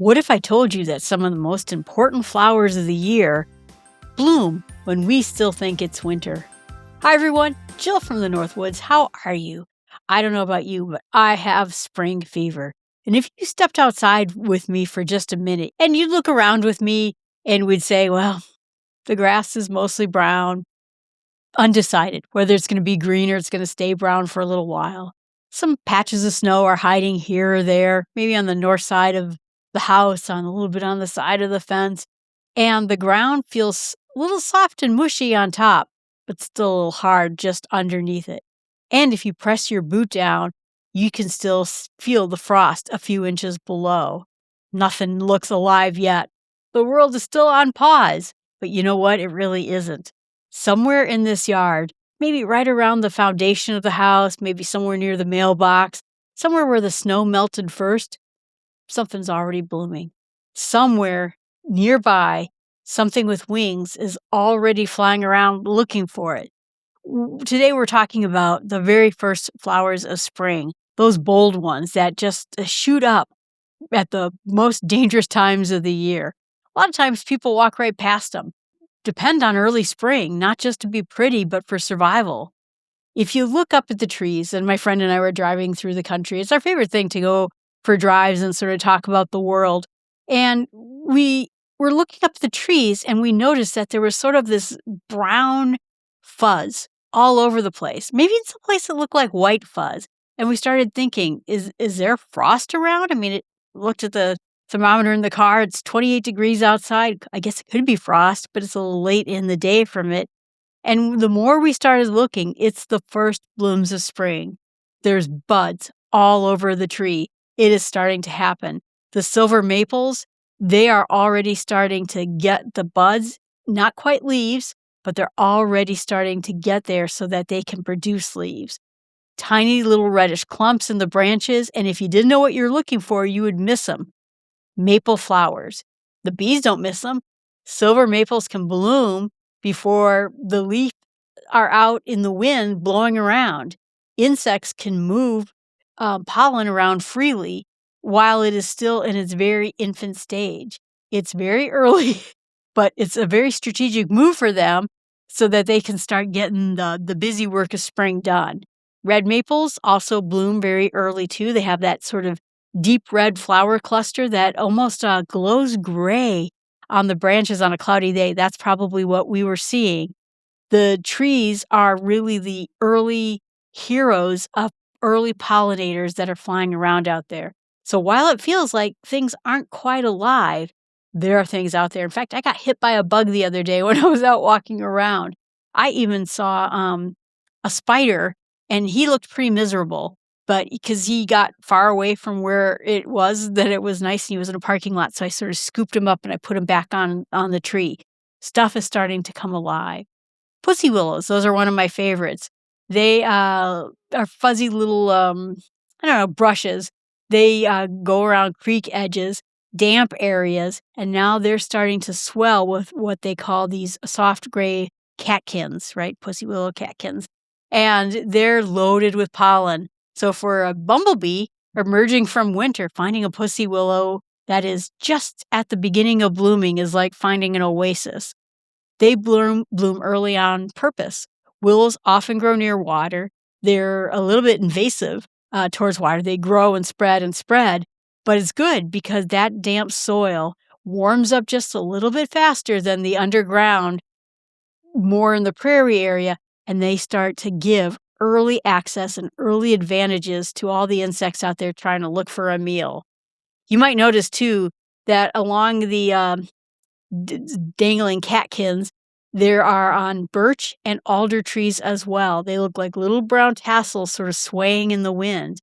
What if I told you that some of the most important flowers of the year bloom when we still think it's winter? Hi everyone, Jill from the Northwoods. How are you? I don't know about you, but I have spring fever. And if you stepped outside with me for just a minute and you'd look around with me and we'd say, well, the grass is mostly brown, undecided whether it's going to be green or it's going to stay brown for a little while. Some patches of snow are hiding here or there, maybe on the north side of the house, on a little bit on the side of the fence. And the ground feels a little soft and mushy on top, but still a little hard just underneath it. And if you press your boot down, you can still feel the frost a few inches below. Nothing looks alive yet. The world is still on pause, but you know what? It really isn't. Somewhere in this yard, maybe right around the foundation of the house, maybe somewhere near the mailbox, somewhere where the snow melted first, something's already blooming. Somewhere nearby, something with wings is already flying around looking for it. Today we're talking about the very first flowers of spring, those bold ones that just shoot up at the most dangerous times of the year. A lot of times people walk right past them. Depend on early spring, not just to be pretty, but for survival. If you look up at the trees, and my friend and I were driving through the country, it's our favorite thing to go for drives and sort of talk about the world. And we were looking up at the trees and we noticed that there was sort of this brown fuzz all over the place. Maybe it's a place that looked like white fuzz. And we started thinking, is there frost around? I mean, it looked at the thermometer in the car. It's 28 degrees outside. I guess it could be frost, but it's a little late in the day from it. And the more we started looking, it's the first blooms of spring. There's buds all over the tree. It is starting to happen. The silver maples, they are already starting to get the buds, not quite leaves, but they're already starting to get there so that they can produce leaves. Tiny little reddish clumps in the branches, and if you didn't know what you're looking for, you would miss them. Maple flowers. The bees don't miss them. Silver maples can bloom before the leaves are out in the wind blowing around. Insects can move pollen around freely while it is still in its very infant stage. It's very early, but it's a very strategic move for them so that they can start getting the busy work of spring done. Red maples also bloom very early too. They have that sort of deep red flower cluster that almost glows gray on the branches on a cloudy day. That's probably what we were seeing. The trees are really the early heroes of early pollinators that are flying around out there. So while it feels like things aren't quite alive, there are things out there. In fact, I got hit by a bug the other day when I was out walking around. I even saw a spider, and he looked pretty miserable. But because he got far away from where it was, that it was nice, and he was in a parking lot, so I sort of scooped him up and I put him back on the tree. Stuff is starting to come alive. Pussy willows, those are one of my favorites. They are fuzzy little, brushes. They go around creek edges, damp areas, and now they're starting to swell with what they call these soft gray catkins, right? Pussy willow catkins. And they're loaded with pollen. So for a bumblebee emerging from winter, finding a pussy willow that is just at the beginning of blooming is like finding an oasis. They bloom early on purpose. Willows often grow near water. They're a little bit invasive towards water. They grow and spread, but it's good because that damp soil warms up just a little bit faster than the underground, more in the prairie area, and they start to give early access and early advantages to all the insects out there trying to look for a meal. You might notice, too, that along the dangling catkins, there are on birch and alder trees as well. They look like little brown tassels sort of swaying in the wind.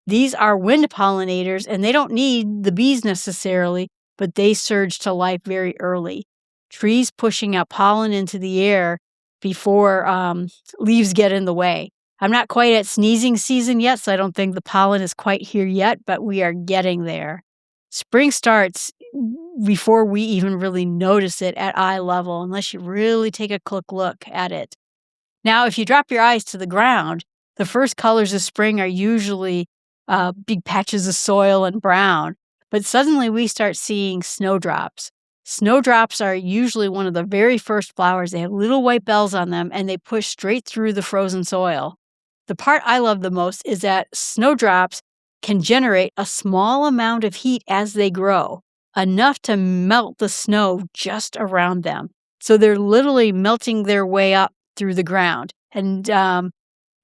These are wind pollinators, and they don't need the bees necessarily, but they surge to life very early. Trees pushing out pollen into the air before leaves get in the way. I'm not quite at sneezing season yet, so I don't think the pollen is quite here yet, but we are getting there. Spring starts before we even really notice it at eye level, unless you really take a quick look at it. Now, if you drop your eyes to the ground, the first colors of spring are usually big patches of soil and brown. But suddenly we start seeing snowdrops. Snowdrops are usually one of the very first flowers. They have little white bells on them and they push straight through the frozen soil. The part I love the most is that snowdrops can generate a small amount of heat as they grow, enough to melt the snow just around them. So they're literally melting their way up through the ground and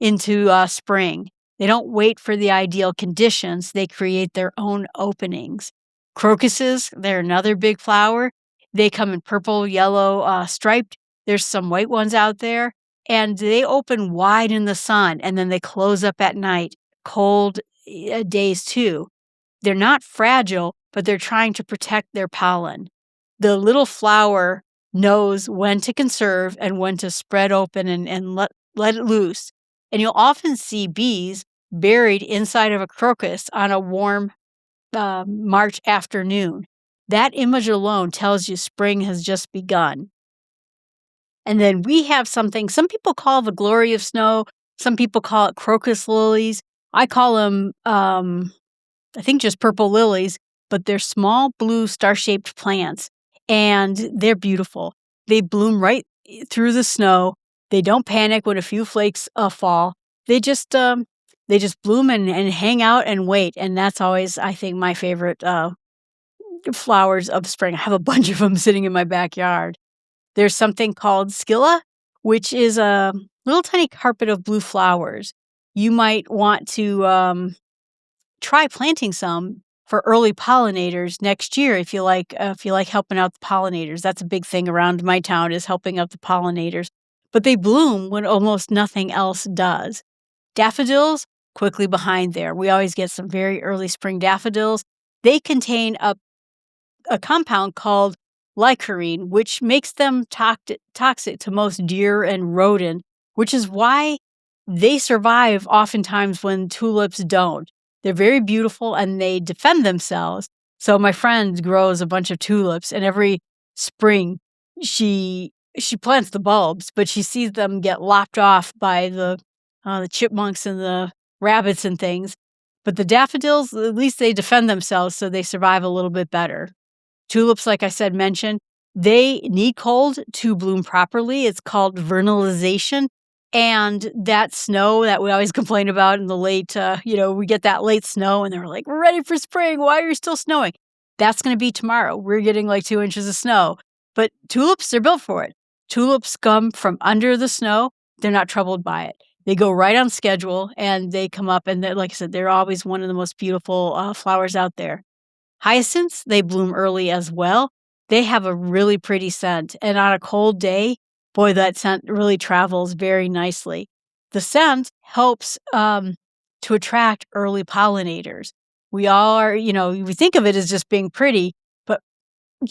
into spring. They don't wait for the ideal conditions. They create their own openings. Crocuses, they're another big flower. They come in purple, yellow, striped. There's some white ones out there. And they open wide in the sun, and then they close up at night. Cold days, too. They're not fragile, but they're trying to protect their pollen. The little flower knows when to conserve and when to spread open and let it loose. And you'll often see bees buried inside of a crocus on a warm March afternoon. That image alone tells you spring has just begun. And then we have something some people call the glory of snow. Some people call it crocus lilies. I call them, I think, just purple lilies, but they're small blue star-shaped plants, and they're beautiful. They bloom right through the snow. They don't panic when a few flakes fall. They just bloom and hang out and wait, and that's always, I think, my favorite flowers of spring. I have a bunch of them sitting in my backyard. There's something called scilla, which is a little tiny carpet of blue flowers. You might want to try planting some for early pollinators next year if you like helping out the pollinators. That's a big thing around my town, is helping out the pollinators. But they bloom when almost nothing else does. Daffodils, quickly behind there. We always get some very early spring daffodils. They contain a compound called licorine, which makes them toxic to most deer and rodent, which is why they survive oftentimes when tulips don't. They're very beautiful and they defend themselves. So my friend grows a bunch of tulips, and every spring she plants the bulbs, but she sees them get lopped off by the chipmunks and the rabbits and things. But the daffodils, at least they defend themselves, so they survive a little bit better. Tulips, like I said, they need cold to bloom properly. It's called vernalization. And that snow that we always complain about in the late, we get that late snow and they're like, we're ready for spring. Why are you still snowing? That's going to be tomorrow. We're getting like 2 inches of snow. But tulips, they're built for it. Tulips come from under the snow. They're not troubled by it. They go right on schedule and they come up. And like I said, they're always one of the most beautiful flowers out there. Hyacinths, they bloom early as well. They have a really pretty scent. And on a cold day, boy, that scent really travels very nicely. The scent helps to attract early pollinators. We think of it as just being pretty, but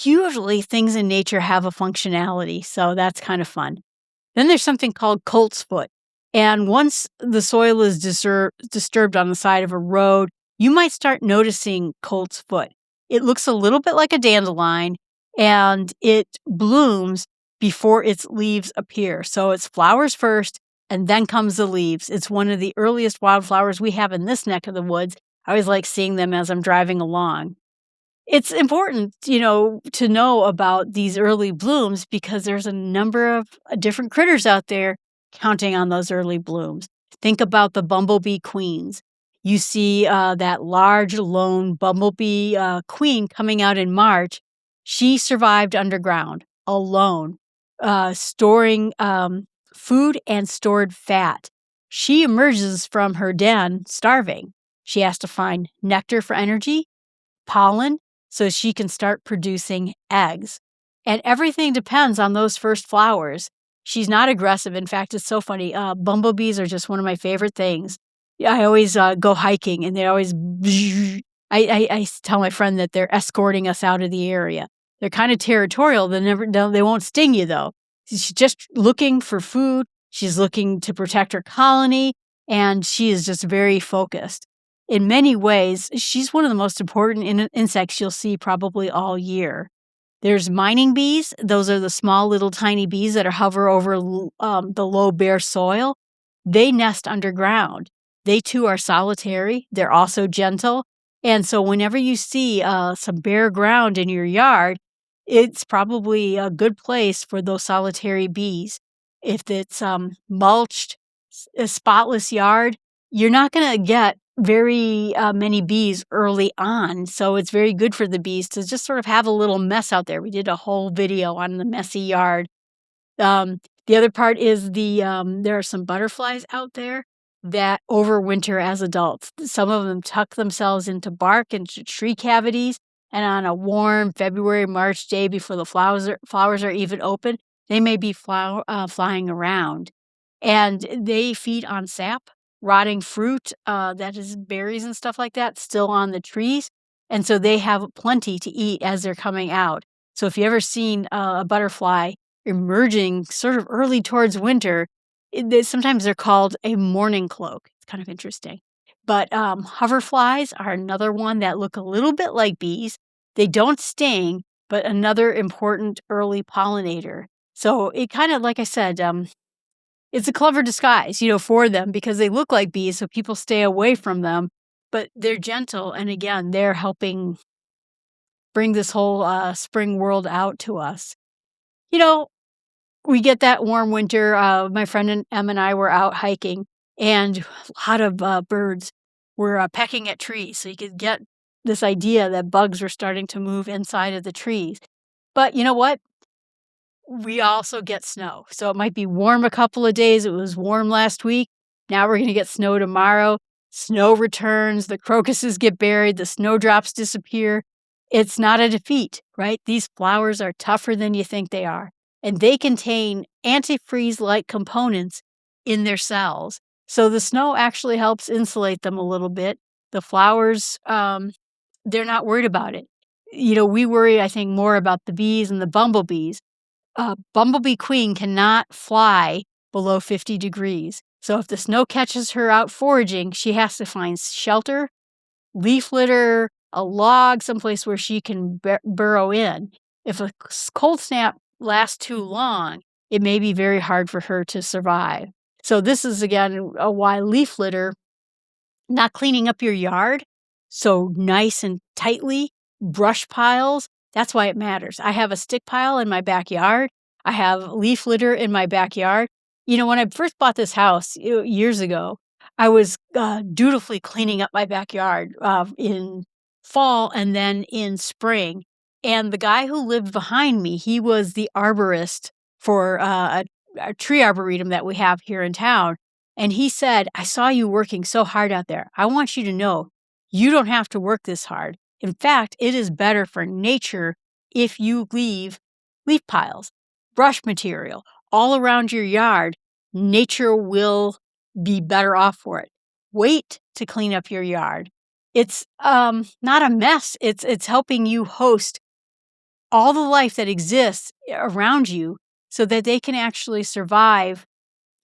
usually things in nature have a functionality. So that's kind of fun. Then there's something called coltsfoot. And once the soil is disturbed on the side of a road, you might start noticing coltsfoot. It looks a little bit like a dandelion, and it blooms before its leaves appear. So it's flowers first, and then comes the leaves. It's one of the earliest wildflowers we have in this neck of the woods. I always like seeing them as I'm driving along. It's important, to know about these early blooms because there's a number of different critters out there counting on those early blooms. Think about the bumblebee queens. You see that large, lone bumblebee queen coming out in March. She survived underground, alone, storing food and stored fat. She emerges from her den starving. She has to find nectar for energy, pollen, so she can start producing eggs. And everything depends on those first flowers. She's not aggressive. In fact, it's so funny. Bumblebees are just one of my favorite things. I always go hiking, and they always. I tell my friend that they're escorting us out of the area. They're kind of territorial. They won't sting you though. She's just looking for food. She's looking to protect her colony, and she is just very focused. In many ways, she's one of the most important insects you'll see probably all year. There's mining bees. Those are the small little tiny bees that hover over the low bare soil. They nest underground. They too are solitary. They're also gentle. And so whenever you see some bare ground in your yard, it's probably a good place for those solitary bees. If it's mulched, a spotless yard, you're not going to get very many bees early on. So it's very good for the bees to just sort of have a little mess out there. We did a whole video on the messy yard. The other part is there are some butterflies out there that overwinter as adults. Some of them tuck themselves into bark, into tree cavities, and on a warm February, March day before the flowers are even open, they may be flying around. And they feed on sap, rotting fruit, that is berries and stuff like that, still on the trees. And so they have plenty to eat as they're coming out. So if you ever seen a butterfly emerging sort of early towards winter, sometimes they're called a mourning cloak. It's kind of interesting. But hoverflies are another one that look a little bit like bees. They don't sting, but another important early pollinator. So it kind of, like I said, it's a clever disguise, for them because they look like bees, so people stay away from them. But they're gentle, and again, they're helping bring this whole spring world out to us. We get that warm winter. My friend Em and I were out hiking, and a lot of birds were pecking at trees. So you could get this idea that bugs were starting to move inside of the trees. But you know what? We also get snow. So it might be warm a couple of days. It was warm last week. Now we're going to get snow tomorrow. Snow returns. The crocuses get buried. The snowdrops disappear. It's not a defeat, right? These flowers are tougher than you think they are. And they contain antifreeze-like components in their cells. So the snow actually helps insulate them a little bit. The flowers, they're not worried about it. We worry, I think, more about the bees and the bumblebees. Bumblebee queen cannot fly below 50 degrees. So if the snow catches her out foraging, she has to find shelter, leaf litter, a log, someplace where she can burrow in. If a cold snap lasts too long, it may be very hard for her to survive. So this is, again, why leaf litter, not cleaning up your yard so nice and tightly, brush piles, that's why it matters. I have a stick pile in my backyard. I have leaf litter in my backyard. When I first bought this house years ago, I was dutifully cleaning up my backyard in fall and then in spring. And the guy who lived behind me, he was the arborist for a tree arboretum that we have here in town. And he said, I saw you working so hard out there. I want you to know you don't have to work this hard. In fact, it is better for nature if you leave leaf piles, brush material all around your yard. Nature will be better off for it. Wait to clean up your yard. It's not a mess. It's helping you host all the life that exists around you so that they can actually survive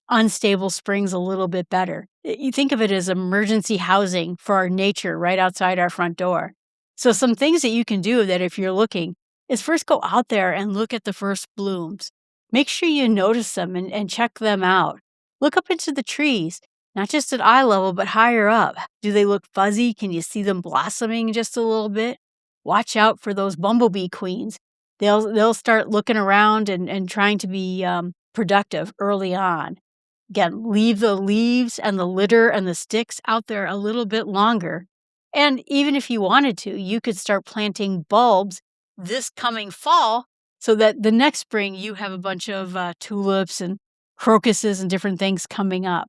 unstable springs a little bit better. You think of it as emergency housing for our nature right outside our front door. So some things that you can do that if you're looking is first go out there and look at the first blooms. Make sure you notice them and check them out. Look up into the trees, not just at eye level, but higher up. Do they look fuzzy? Can you see them blossoming just a little bit? Watch out for those bumblebee queens. They'll start looking around and trying to be productive early on. Again, leave the leaves and the litter and the sticks out there a little bit longer. And even if you wanted to, you could start planting bulbs this coming fall so that the next spring you have a bunch of tulips and crocuses and different things coming up.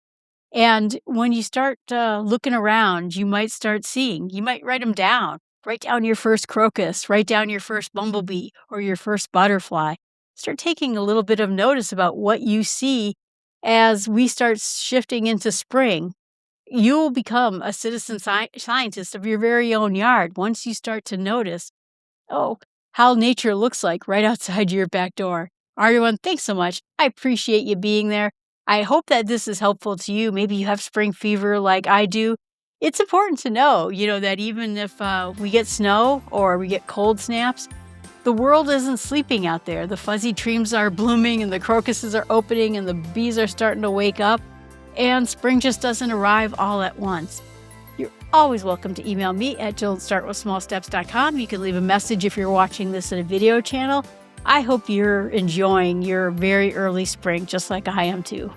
And when you start looking around, you might start seeing, you might write them down. Write down your first crocus, write down your first bumblebee or your first butterfly. Start taking a little bit of notice about what you see as we start shifting into spring. You'll become a citizen scientist of your very own yard once you start to notice, how nature looks like right outside your back door. Everyone, thanks so much. I appreciate you being there. I hope that this is helpful to you. Maybe you have spring fever like I do. It's important to know, that even if we get snow or we get cold snaps, the world isn't sleeping out there. The fuzzy trees are blooming and the crocuses are opening and the bees are starting to wake up. And spring just doesn't arrive all at once. You're always welcome to email me at jill@startwithsmallsteps.com. You can leave a message if you're watching this in a video channel. I hope you're enjoying your very early spring just like I am too.